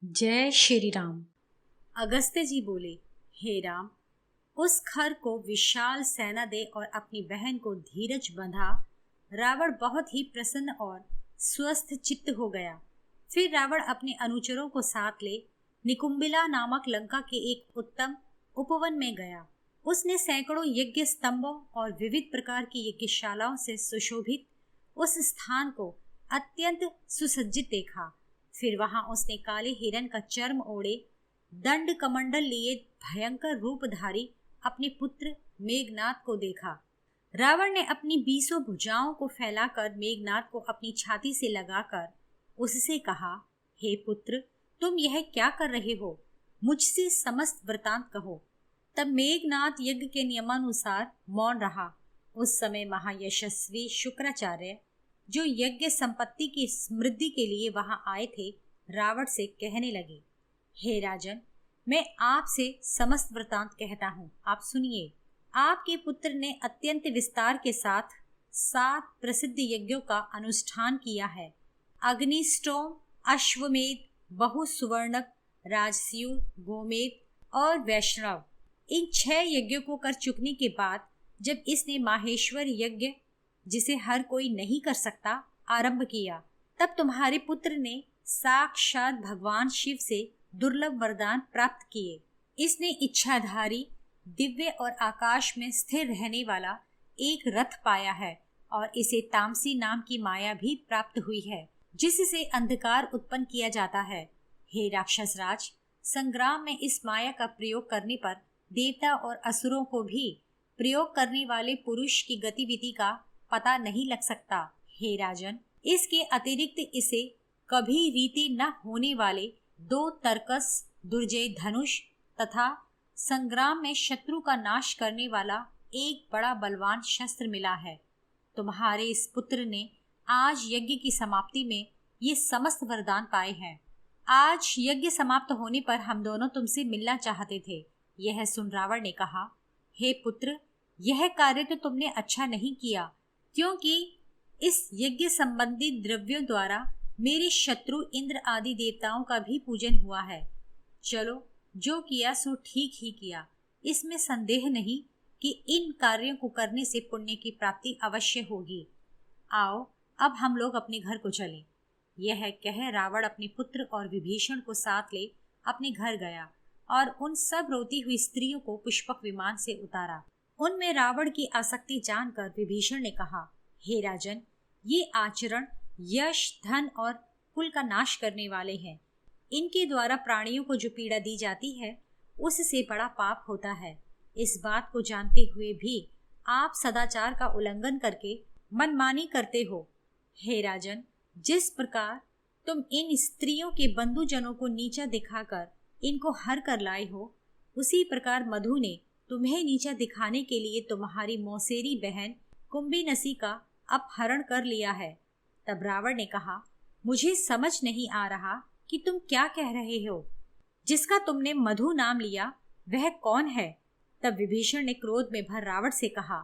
जय श्री राम। अगस्त्य जी बोले, हे राम, उस खर को विशाल सेना दे और अपनी बहन को धीरज बंधा। रावण बहुत ही प्रसन्न और स्वस्थ चित्त हो गया। फिर रावण अपने अनुचरों को साथ ले निकुंबिला नामक लंका के एक उत्तम उपवन में गया। उसने सैकड़ों यज्ञ स्तंभों और विविध प्रकार की यज्ञशालाओं से सुशोभित उस स्थान को अत्यंत सुसज्जित देखा। फिर वहां उसने काले हिरन का चर्म ओढ़े, दंड कमंडल लिए भयंकर रूपधारी अपने पुत्र मेघनाद को देखा। रावण ने अपनी 20 भुजाओं को फैलाकर मेघनाद को अपनी छाती से लगाकर उससे कहा, हे पुत्र, तुम यह क्या कर रहे हो? मुझसे समस्त वृतांत कहो। तब मेघनाद यज्ञ के नियमानुसार मौन रहा। उस समय महायशस्वी शुक्राचार्य, जो यज्ञ संपत्ति की समृद्धि के लिए वहां आए थे, रावण से कहने लगे, हे राजन, मैं आपसे समस्त वृतांत कहता हूँ, आप सुनिए। आपके पुत्र ने अत्यंत विस्तार के साथ 7 प्रसिद्ध यज्ञों का अनुष्ठान किया है। अग्निष्टोम, अश्वमेध, बहुसुवर्णक, राजस्यु, गोमेध और वैष्णव, इन 6 यज्ञों को कर चुकने के बाद जब इसने माहेश्वर यज्ञ, जिसे हर कोई नहीं कर सकता, आरंभ किया, तब तुम्हारे पुत्र ने साक्षात भगवान शिव से दुर्लभ वरदान प्राप्त किए। इसने इच्छाधारी, दिव्य और आकाश में स्थिर रहने वाला एक रथ पाया है और इसे तामसी नाम की माया भी प्राप्त हुई है, जिससे अंधकार उत्पन्न किया जाता है। हे राक्षस राज, संग्राम में इस माया का प्रयोग करने पर देवता और असुरों को भी प्रयोग करने वाले पुरुष की गतिविधि का पता नहीं लग सकता। हे राजन, इसके अतिरिक्त इसे कभी रीति न होने वाले 2 तरकस, दुर्जय धनुष तथा संग्राम में शत्रु का नाश करने वाला एक बड़ा बलवान शस्त्र मिला है। तुम्हारे इस पुत्र ने आज यज्ञ की समाप्ति में ये समस्त वरदान पाए हैं। आज यज्ञ समाप्त होने पर हम दोनों तुमसे मिलना चाहते थे। यह सुन रावण ने कहा, हे पुत्र, यह कार्य तो तुमने अच्छा नहीं किया, क्योंकि इस यज्ञ संबंधी द्रव्यों द्वारा मेरे शत्रु इंद्र आदि देवताओं का भी पूजन हुआ है। चलो, जो किया सो ठीक ही किया। इसमें संदेह नहीं कि इन कार्यों को करने से पुण्य की प्राप्ति अवश्य होगी। आओ, अब हम लोग अपने घर को चलें। यह कह रावण अपने पुत्र और विभीषण को साथ ले अपने घर गया और उन सब रोती हुई स्त्रियों को पुष्पक विमान से उतारा। उनमें रावण की आसक्ति जानकर विभीषण ने कहा, हे राजन, ये आचरण यश, धन और कुल का नाश करने वाले हैं। इनके द्वारा प्राणियों को जो पीड़ा दी जाती है, उससे बड़ा पाप होता है। इस बात को जानते हुए भी आप सदाचार का उल्लंघन करके मनमानी करते हो। हे राजन, जिस प्रकार तुम इन स्त्रियों के बंधुजनों को नीचा दिखाकर इनको हर कर लाए हो, उसी प्रकार मधु ने तुम्हें नीचा दिखाने के लिए तुम्हारी मौसेरी बहन कुंभीनसी का अपहरण कर लिया है। तब रावण ने कहा, मुझे समझ नहीं आ रहा कि तुम क्या कह रहे हो। जिसका तुमने मधु नाम लिया, वह कौन है? तब विभीषण ने क्रोध में भर रावण से कहा,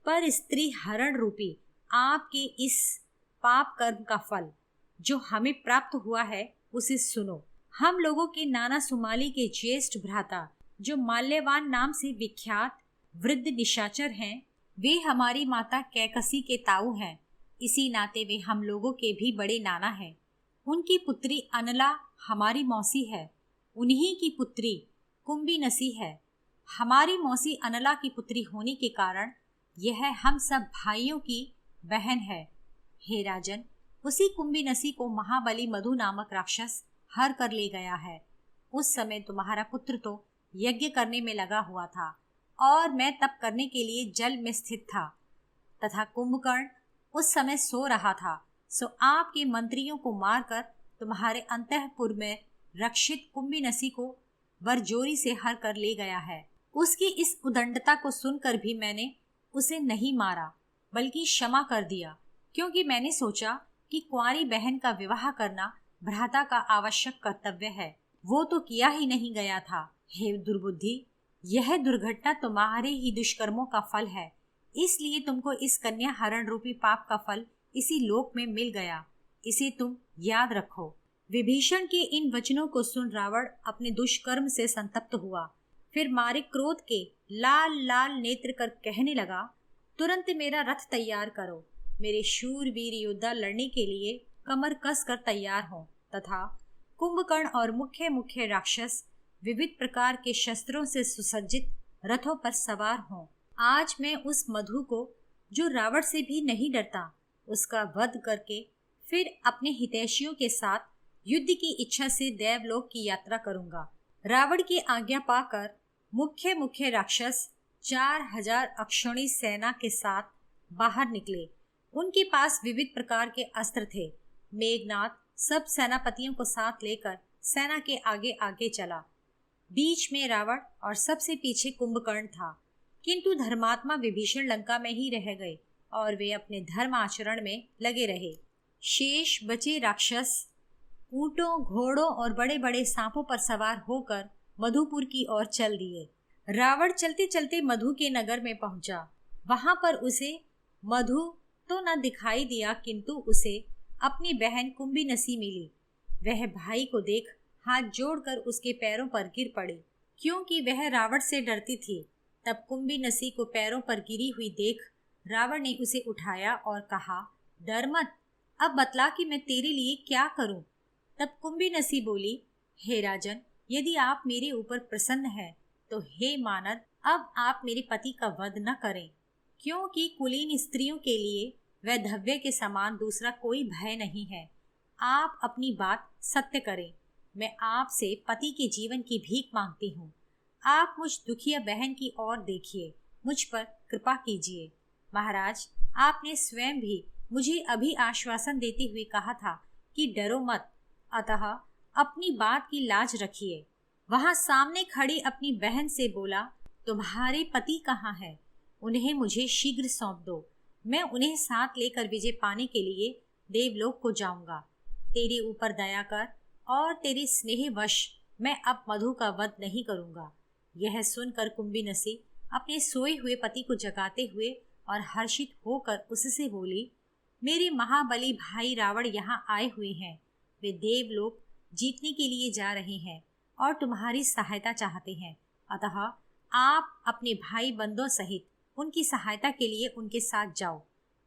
पर स्त्री हरण रूपी आपके इस पाप कर्म का फल जो हमें प्राप्त हुआ है, उसे सुनो। हम लोगों के नाना सुमाली के ज्येष्ठ भ्राता, जो माल्यवान नाम से विख्यात वृद्ध निशाचर हैं, वे हमारी माता कैकसी के ताऊ हैं। इसी नाते वे हम लोगों के भी बड़े नाना हैं। उनकी पुत्री अनला हमारी मौसी है। उन्हीं की पुत्री कुंभीनसी है। हमारी मौसी अनला की पुत्री होने के कारण यह हम सब भाइयों की बहन है। हे राजन, उसी कुंभीनसी को महाबली मधु नामक राक्षस हर कर ले गया है। उस समय तुम्हारा पुत्र तो यज्ञ करने में लगा हुआ था और मैं तप करने के लिए जल में स्थित था, तथा कुंभकर्ण उस समय सो रहा था। सो आपके मंत्रियों को मारकर तुम्हारे अंतःपुर में रक्षित कुंभीनसी को बरजोरी से हर कर ले गया है। उसकी इस उदंडता को सुनकर भी मैंने उसे नहीं मारा, बल्कि क्षमा कर दिया, क्योंकि मैंने सोचा कि कुंवारी बहन का विवाह करना भ्राता का आवश्यक कर्तव्य है। वो तो किया ही नहीं गया था। हे दुर्बुद्धि, यह दुर्घटना तुम्हारे ही दुष्कर्मों का फल है। इसलिए तुमको इस कन्या हरण रूपी पाप का फल इसी लोक में मिल गया। इसे तुम याद रखो। विभीषण के इन वचनों को सुन रावण अपने दुष्कर्म से संतप्त हुआ। फिर मारे क्रोध के लाल लाल नेत्र कर कहने लगा, तुरंत मेरा रथ तैयार करो। मेरे शूरवीर योद्धा लड़ने के लिए कमर कस कर तैयार हों तथा कुंभकर्ण और मुख्य मुख्य राक्षस विविध प्रकार के शस्त्रों से सुसज्जित रथों पर सवार हों। आज मैं उस मधु को, जो रावण से भी नहीं डरता, उसका वध करके फिर अपने हितैषियों के साथ युद्ध की इच्छा से देवलोक की यात्रा करूंगा। रावण की आज्ञा पाकर मुख्य मुख्य राक्षस 4000 अक्षौणी सेना के साथ बाहर निकले। उनके पास विविध प्रकार के अस्त्र थे। मेघनाथ सब सेनापतियों को साथ लेकर सेना के आगे आगे चला। बीच में रावण और सबसे पीछे कुंभकर्ण था। किंतु धर्मात्मा विभीषण लंका में ही रह गए और वे अपने धर्म आचरण में लगे रहे। शेष बचे राक्षस ऊंटों, घोड़ों और बड़े बड़े सांपों पर सवार होकर मधुपुर की ओर चल दिए। रावण चलते चलते मधु के नगर में पहुंचा। वहां पर उसे मधु तो न दिखाई दिया, किंतु उसे अपनी बहन कुंभीनसी मिली। वह भाई को देख हाथ जोड़कर उसके पैरों पर गिर पड़ी, क्योंकि वह रावण से डरती थी। तब कुंभीनसी को पैरों पर गिरी हुई देख रावण ने उसे उठाया और कहा, डर मत, अब बतला कि मैं तेरे लिए क्या करूं। तब कुंभीनसी बोली, हे राजन, यदि आप मेरे ऊपर प्रसन्न हैं तो हे मानद, अब आप मेरे पति का वध न करें, क्योंकि कुलीन स्त्रियों के लिए वैधव्य के समान दूसरा कोई भय नहीं है। आप अपनी बात सत्य करें। मैं आपसे पति के जीवन की भीख मांगती हूँ। आप मुझ दुखिया बहन की ओर देखिए, मुझ पर कृपा कीजिए। महाराज, आपने स्वयं भी मुझे अभी आश्वासन देते हुए कहा था कि डरो मत, अतः अपनी बात की लाज रखिए। वहां सामने खड़ी अपनी बहन से बोला, तुम्हारे पति कहाँ है? उन्हें मुझे शीघ्र सौंप दो। मैं उन्हें साथ लेकर विजय पाने के लिए देवलोक को जाऊंगा। तेरे ऊपर दया कर और तेरे स्नेहवश मैं अब मधु का वध नहीं करूंगा। यह सुनकर कुंभीनसी अपने सोए हुए पति को जगाते हुए और हर्षित होकर उससे बोली, मेरे महाबली भाई रावण यहाँ आए हुए हैं। वे देवलोक जीतने के लिए जा रहे हैं और तुम्हारी सहायता चाहते हैं। अतः आप अपने भाई बंदों सहित उनकी सहायता के लिए उनके साथ जाओ।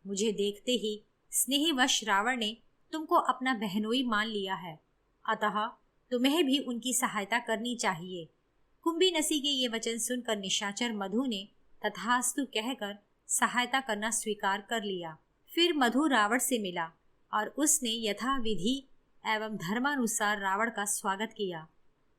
मुझे देखते ही स्नेहवश रावण ने तुमको अपना बहनोई मान लिया है, अतः तुम्हें भी उनकी सहायता करनी चाहिए। कुंभीनसी के ये वचन सुनकर निशाचर मधु ने तथास्तु कहकर सहायता करना स्वीकार कर लिया। फिर मधु रावण से मिला और उसने यथाविधि एवं धर्मानुसार रावण का स्वागत किया।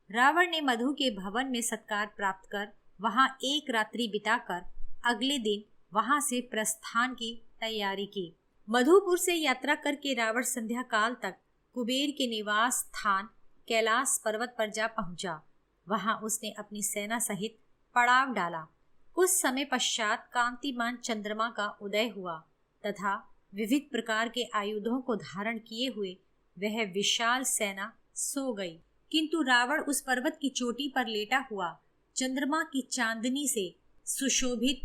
रावण ने मधु के भवन में सत्कार प्राप्त कर वहां एक रात्रि बिताकर अगले दिन वहां से प्रस्थान की तैयारी की। मधुपुर से यात्रा करके रावण संध्या काल तक कुबेर के निवास स्थान कैलाश पर्वत पर जा पहुंचा। वहां उसने अपनी सेना सहित पड़ाव डाला। कुछ समय पश्चात कांतिमान चंद्रमा का उदय हुआ तथा विविध प्रकार के आयुधों को धारण किए हुए वह विशाल सेना सो गई। किंतु रावण उस पर्वत की चोटी पर लेटा हुआ चंद्रमा की चांदनी से सुशोभित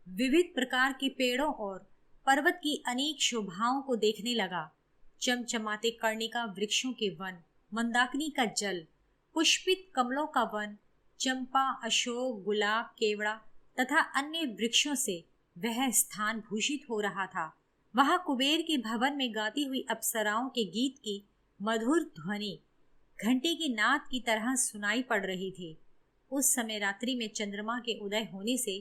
विविध प्रकार के पेड़ों और पर्वत की अनेक शोभाओं को देखने लगा। चमचमाते कर्णिका वृक्षों के वन, मंदाकिनी का जल, पुष्पित कमलों का वन, चंपा, अशोक, गुलाब, केवड़ा तथा अन्य वृक्षों से वह स्थान भूषित हो रहा था। वहां कुबेर के भवन में गाती हुई अप्सराओं के गीत की मधुर ध्वनि घंटे के नाद की तरह सुनाई पड़ रही थी। उस समय रात्रि में चंद्रमा के उदय होने से,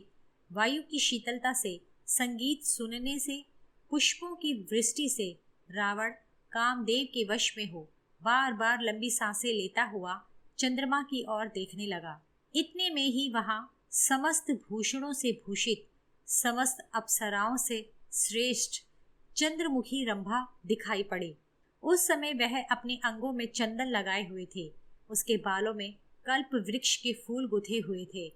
वायु की शीतलता से, संगीत सुनने से, पुष्पों की वृष्टि से रावण कामदेव के वश में हो बार बार लंबी सांसें लेता हुआ चंद्रमा की ओर देखने लगा। इतने में ही वहां समस्त भूषणों से भूषित, समस्त अप्सराओं से श्रेष्ठ चंद्रमुखी रंभा दिखाई पड़ी। उस समय वह अपने अंगों में चंदन लगाए हुए थे। उसके बालों में कल्प वृक्ष के फूल गुथे हुए थे।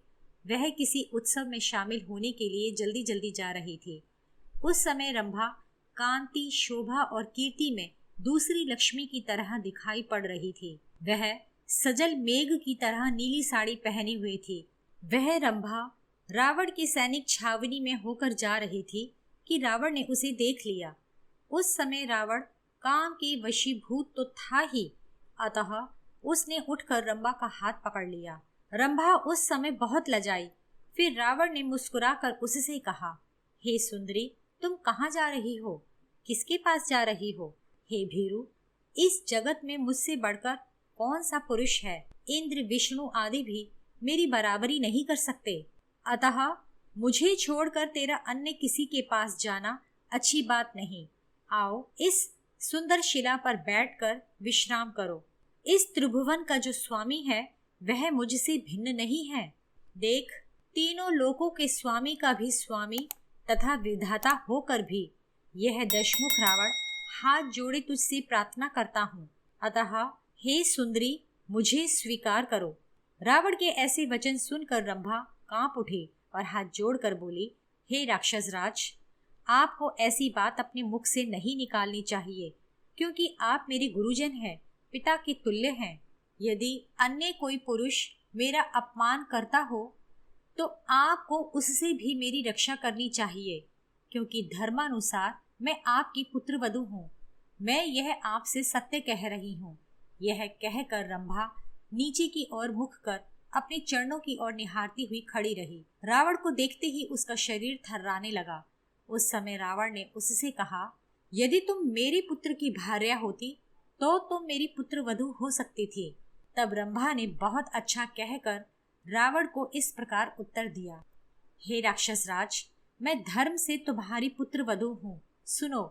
वह किसी उत्सव में शामिल होने के लिए जल्दी जल्दी जा रही थी। उस समय रंभा कांति, शोभा और कीर्ति में दूसरी लक्ष्मी की तरह दिखाई पड़ रही थी। वह सजल मेघ की तरह नीली साड़ी पहने हुए थी। वह रंभा रावण की सैनिक छावनी में होकर जा रही थी कि रावण ने उसे देख लिया। उस समय रावण काम के वशीभूत तो था ही, अतः उसने उठकर रंभा का हाथ पकड़ लिया। रंभा उस समय बहुत लजाई। फिर रावण ने मुस्कुराकर उससे कहा, हे सुंदरी, तुम कहाँ जा रही हो? किसके पास जा रही हो? हे भीरू, इस जगत में मुझसे बढ़कर कौन सा पुरुष है? इंद्र, विष्णु आदि भी मेरी बराबरी नहीं कर सकते। अतः मुझे छोड़कर तेरा अन्य किसी के पास जाना अच्छी बात नहीं। आओ, इस सुंदर शिला पर बैठकर विश्राम करो। इस त्रिभुवन का जो स्वामी है वह मुझसे भिन्न नहीं है। देख, तीनों लोकों के स्वामी का भी स्वामी तथा विधाता होकर भी यह दशमुख रावण हाथ जोड़े तुझसे प्रार्थना करता हूँ। अतः हे सुंदरी, मुझे स्वीकार करो। रावण के ऐसे वचन सुनकर रंभा कांप उठी और हाथ जोड़कर बोली, हे राक्षस राज, आपको ऐसी बात अपने मुख से नहीं निकालनी चाहिए, क्योंकि आप मेरे गुरुजन हैं, पिता के तुल्य हैं। यदि अन्य कोई पुरुष मेरा अपमान करता हो तो आपको उससे भी मेरी रक्षा करनी चाहिए, क्योंकि धर्मानुसार मैं आपकी पुत्रवधू हूँ। मैं यह आपसे सत्य कह रही हूँ। यह कहकर रंभा नीचे की ओर मुख कर अपने चरणों की ओर निहारती हुई खड़ी रही। रावण को देखते ही उसका शरीर थर्राने लगा। उस समय रावण ने उससे कहा, यदि तुम मेरे पुत्र की भार्या होती तो तुम मेरी पुत्रवधू हो सकती थी। तब रंभा ने बहुत अच्छा कहकर रावण को इस प्रकार उत्तर दिया, हे राक्षस राज, मैं धर्म से तुम्हारी पुत्रवधू हूँ। सुनो,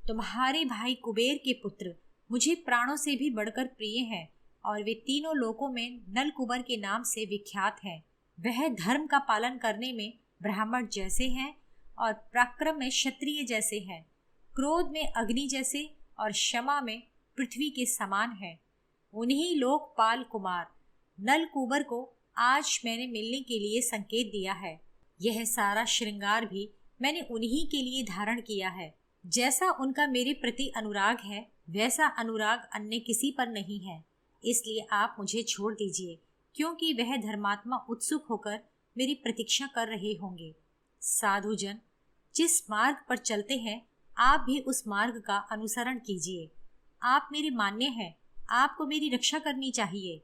तुम्हारे भाई कुबेर के पुत्र मुझे प्राणों से भी बढ़कर प्रिय हैं और वे तीनों लोकों में नलकुबर के नाम से विख्यात हैं। वह धर्म का पालन करने में ब्राह्मण जैसे हैं और पराक्रम में क्षत्रिय जैसे हैं, क्रोध में अग्नि जैसे और क्षमा में पृथ्वी के समान है। उन्हीं लोकपाल कुमार नलकुबर को आज मैंने मिलने के लिए संकेत दिया है। यह सारा श्रृंगार भी मैंने उन्हीं के लिए धारण किया है। जैसा उनका मेरे प्रति अनुराग है वैसा अनुराग अन्य किसी पर नहीं है। इसलिए आप मुझे छोड़ दीजिए, क्योंकि वह धर्मात्मा उत्सुक होकर मेरी प्रतीक्षा कर रहे होंगे। साधुजन, जिस मार्ग पर चलते हैं आप भी उस मार्ग का अनुसरण कीजिए। आप मेरे मान्य हैं, आपको मेरी रक्षा करनी चाहिए।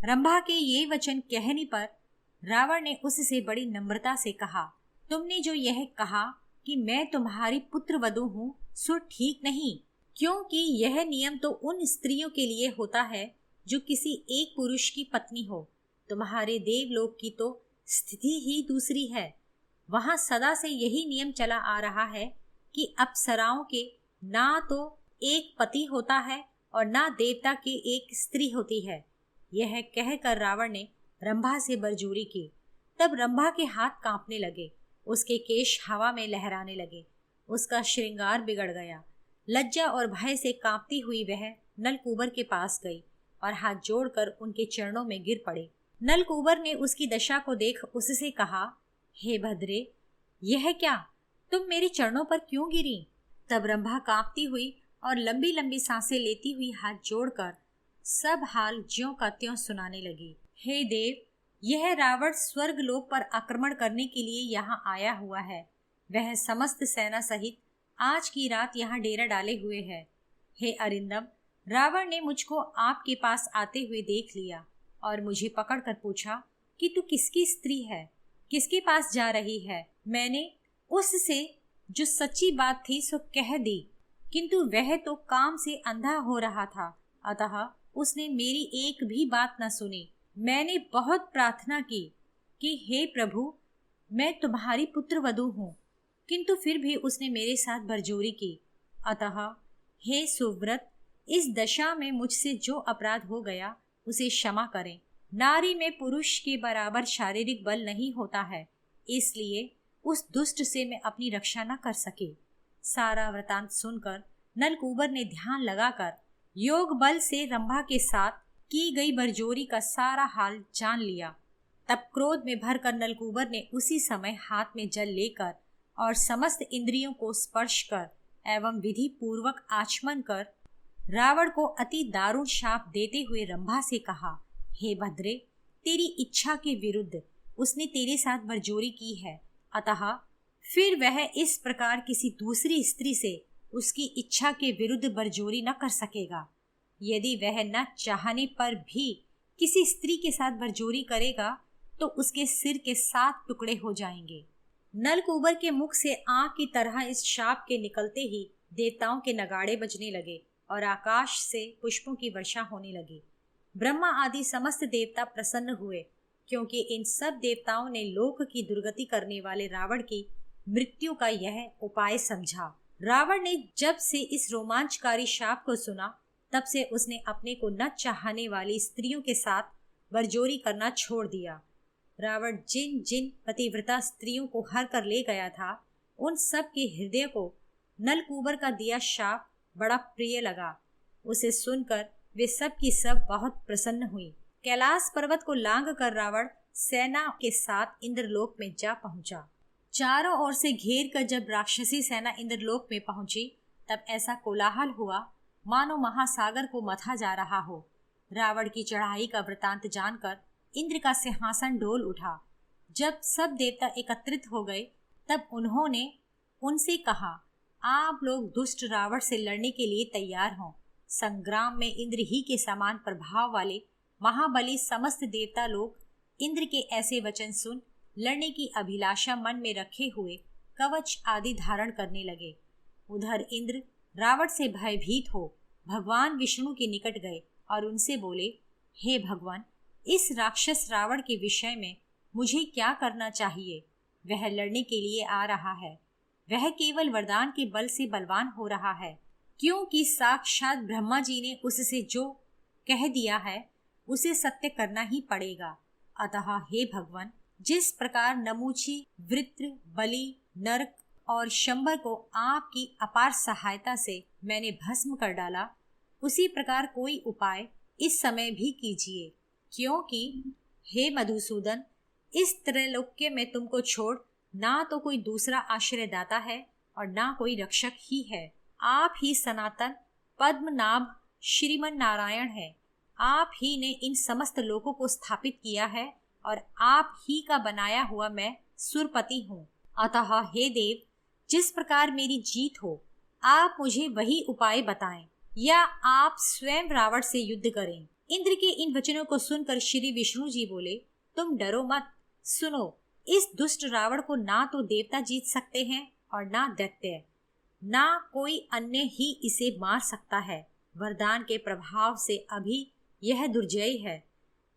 रंभा के ये वचन कहने पर रावण ने उससे बड़ी नम्रता से कहा, तुमने जो यह कहा कि मैं तुम्हारी पुत्रवधू हूँ सो ठीक नहीं, क्योंकि यह नियम तो उन स्त्रियों के लिए होता है जो किसी एक पुरुष की पत्नी हो। तुम्हारे देवलोक की तो स्थिति ही दूसरी है। वहां सदा से यही नियम चला आ रहा है कि अप्सराओं के ना तो एक पति होता है और ना देवता की एक स्त्री होती है। यह कहकर रावण ने रंभा से बरजोरी की। तब रंभा के हाथ कांपने लगे, उसके केश हवा में लहराने लगे, उसका श्रृंगार बिगड़ गया। लज्जा और भय से कांपती हुई वह नलकूबर के पास गई और हाथ जोड़कर उनके चरणों में गिर पड़े। नलकूबर ने उसकी दशा को देख उससे कहा, हे भद्रे, यह क्या, तुम मेरे चरणों पर क्यों गिरी? तब रंभा कांपती हुई और लंबी लंबी सांसें लेती हुई हाथ जोड़कर सब हाल ज्यों का त्यों सुनाने लगी। हे देव, यह रावण स्वर्ग लोक पर आक्रमण करने के लिए यहाँ आया हुआ है। वह समस्त सेना सहित आज की रात यहाँ डेरा डाले हुए है। हे अरिंदम, रावण ने मुझको आपके पास आते हुए देख लिया और मुझे पकड़कर पूछा कि तू किसकी स्त्री है, किसके पास जा रही है। मैंने उससे जो सच्ची बात थी सो कह दी, किंतु वह तो काम से अंधा हो रहा था, अतः उसने मेरी एक भी बात न सुनी। मैंने बहुत प्रार्थना की कि हे प्रभु, मैं तुम्हारी पुत्रवधू हूँ, किंतु फिर भी उसने मेरे साथ बरजोरी की। अतः हे सुव्रत, इस दशा में मुझसे जो अपराध हो गया उसे क्षमा करें। नारी में पुरुष के बराबर शारीरिक बल नहीं होता है, इसलिए उस दुष्ट से मैं अपनी रक्षा न कर सके। सारा वृतांत सुनकर नलकूबर ने ध्यान लगाकर योग बल से रंभा के साथ की गई बरजोरी का सारा हाल जान लिया। तब क्रोध में भरकर नलकूबर ने उसी समय हाथ में जल लेकर और समस्त इंद्रियों को स्पर्श कर एवं विधि पूर्वक आचमन कर रावण को अति दारुण शाप देते हुए रंभा से कहा, हे भद्रे, तेरी इच्छा के विरुद्ध उसने तेरे साथ बरजोरी की है, अतः फिर वह इस प्रकार किसी दूसरी स्त्री से उसकी इच्छा के विरुद्ध बरजोरी न कर सकेगा। यदि वह न चाहने पर भी किसी स्त्री के साथ बरजोरी करेगा तो उसके सिर के 7 टुकड़े हो जाएंगे। नलकूबर के मुख से आग की तरह इस शाप के निकलते ही देवताओं के नगाड़े बजने लगे और आकाश से पुष्पों की वर्षा होने लगी। ब्रह्मा आदि समस्त देवता प्रसन्न हुए, क्योंकि इन सब देवताओं ने लोक की दुर्गति करने वाले रावण की मृत्यु का यह उपाय समझा। रावण ने जब से इस रोमांचकारी शाप को सुना, तब से उसने अपने को न चाहने वाली स्त्रियों के साथ बरजोरी करना छोड़ दिया। रावण जिन जिन पतिव्रता स्त्रियों को हर कर ले गया था, उन सब के हृदय को नलकूबर का दिया शाप बड़ा प्रिय लगा। उसे सुनकर वे सब की सब बहुत प्रसन्न हुई। कैलाश पर्वत को लांघ कर रावण सेना के साथ इंद्रलोक में जा पहुंचा। चारों ओर से घेर कर जब राक्षसी सेना इंद्रलोक में पहुंची, तब ऐसा कोलाहल हुआ मानो महासागर को मथा जा रहा हो। रावण की चढ़ाई का वृतांत जानकर इंद्र का सिंहासन डोल उठा। जब सब देवता एकत्रित हो गए, तब उन्होंने उनसे कहा, आप लोग दुष्ट रावण से लड़ने के लिए तैयार हों। संग्राम में इंद्र ही के समान प्रभाव वाले महाबली समस्त देवता लोग इंद्र के ऐसे वचन सुन लड़ने की अभिलाषा मन में रखे हुए कवच आदि धारण करने लगे। उधर इंद्र रावण से भयभीत हो भगवान विष्णु के निकट गए और उनसे बोले, हे भगवान, इस राक्षस रावण के विषय में मुझे क्या करना चाहिए? वह लड़ने के लिए आ रहा है। वह केवल वरदान के बल से बलवान हो रहा है, क्योंकि साक्षात ब्रह्मा जी ने उससे जो कह दिया है उसे सत्य करना ही पड़ेगा। अतः हे भगवान, जिस प्रकार नमूची, वृत्र, बलि, नरक और शंबर को आपकी अपार सहायता से मैंने भस्म कर डाला, उसी प्रकार कोई उपाय इस समय भी कीजिए, क्योंकि हे मधुसूदन, इस त्रैलोक्य में तुमको छोड़ ना तो कोई दूसरा आश्रयदाता है और ना कोई रक्षक ही है। आप ही सनातन पद्मनाभ श्रीमन नारायण है। आप ही ने इन समस्त लोकों को स्थापित किया है और आप ही का बनाया हुआ मैं सुरपति हूँ। अतः हे देव, जिस प्रकार मेरी जीत हो, आप मुझे वही उपाय बताएं, या आप स्वयं रावण से युद्ध करें। इंद्र के इन वचनों को सुनकर श्री विष्णु जी बोले, तुम डरो मत। सुनो, इस दुष्ट रावण को ना तो देवता जीत सकते हैं और ना दैत्य, ना कोई अन्य ही इसे मार सकता है। वरदान के प्रभाव से अभी यह दुर्जय है।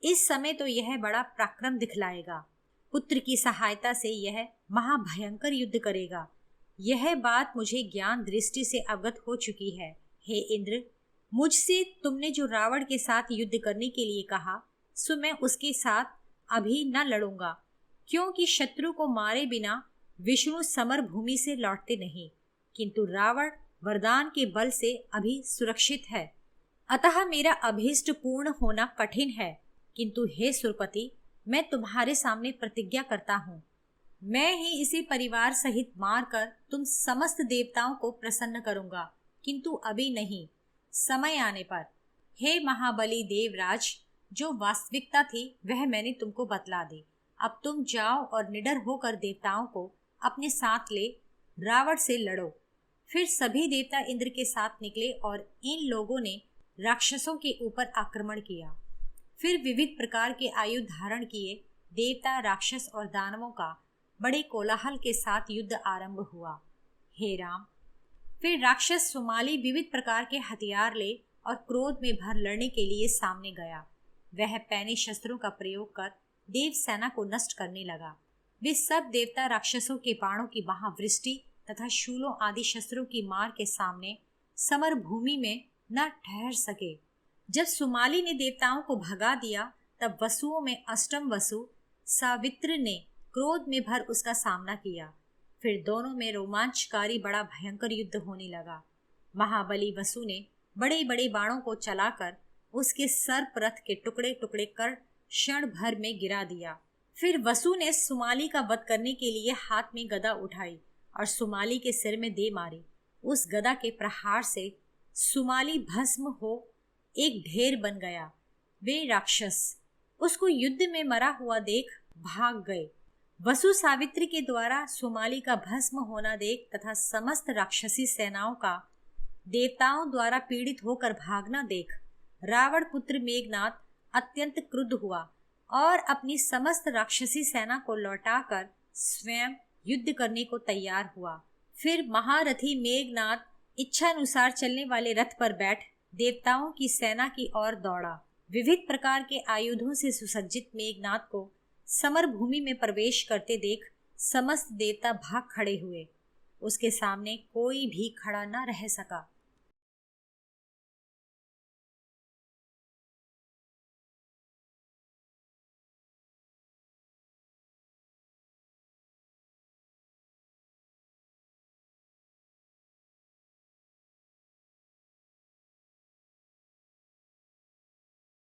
इस समय तो यह बड़ा पराक्रम दिखलाएगा। पुत्र की सहायता से यह महाभयंकर युद्ध करेगा। यह बात मुझे ज्ञान दृष्टि से अवगत हो चुकी है। हे इंद्र, मुझसे तुमने जो रावण के साथ युद्ध करने के लिए कहा, सो मैं उसके साथ अभी न लड़ूंगा, क्योंकि शत्रु को मारे बिना विष्णु समर भूमि से लौटते नहीं, किंतु रावण वरदान के बल से अभी सुरक्षित है। अतः मेरा अभीष्ट पूर्ण होना कठिन है। किंतु हे सुरपति, मैं तुम्हारे सामने प्रतिज्ञा करता हूँ, मैं ही इसे परिवार सहित मारकर तुम समस्त देवताओं को प्रसन्न करूंगा, किंतु अभी नहीं, समय आने पर। हे महाबली देवराज, जो वास्तविकता थी वह मैंने तुमको बतला दी। अब तुम जाओ और निडर होकर देवताओं को अपने साथ ले रावण से लड़ो। फिर सभी देवता इंद्र के साथ निकले और इन लोगों ने राक्षसों के ऊपर आक्रमण किया। फिर विविध प्रकार के आयुध धारण किए देवता, राक्षस और दानवों का बड़े कोलाहल के साथ युद्ध आरंभ हुआ। हे राम, फिर राक्षस सुमाली विविध प्रकार के हथियार ले और क्रोध में भर लड़ने के लिए सामने गया। वह पैने शस्त्रों का प्रयोग कर देव सेना को नष्ट करने लगा। वे सब देवता राक्षसों के बाणों की महावृष्टि तथा शूलों आदि शस्त्रों की मार के सामने समर भूमि में न ठहर सके। जब सुमाली ने देवताओं को भगा दिया, तब वसुओं में अष्टम वसु सावित्र ने क्रोध में भर उसका सामना किया। फिर दोनों में रोमांचकारी बड़ा भयंकर युद्ध होने लगा। महाबली वसु ने बड़े बड़े बाणों को चलाकर उसके सर्प रथ के टुकड़े टुकड़े कर क्षण भर में गिरा दिया। फिर वसु ने सुमाली का वध करने के लिए हाथ में गदा उठाई और सुमाली के सिर में दे मारी। उस गदा के प्रहार से सुमाली भस्म हो एक ढेर बन गया। वे राक्षस उसको युद्ध में मरा हुआ देख भाग गए। वसु सावित्री के द्वारा सुमाली का भस्म होना देख तथा समस्त राक्षसी सेनाओं का देवताओं द्वारा पीड़ित होकर भागना देख रावण पुत्र मेघनाद अत्यंत क्रुद्ध हुआ और अपनी समस्त राक्षसी सेना को लौटाकर स्वयं युद्ध करने को तैयार हुआ। फिर महारथी मेघनाद इच्छानुसार चलने वाले रथ पर बैठ देवताओं की सेना की ओर दौड़ा। विविध प्रकार के आयुधों से सुसज्जित मेघनाद को समर भूमि में प्रवेश करते देख समस्त देवता भाग खड़े हुए। उसके सामने कोई भी खड़ा न रह सका।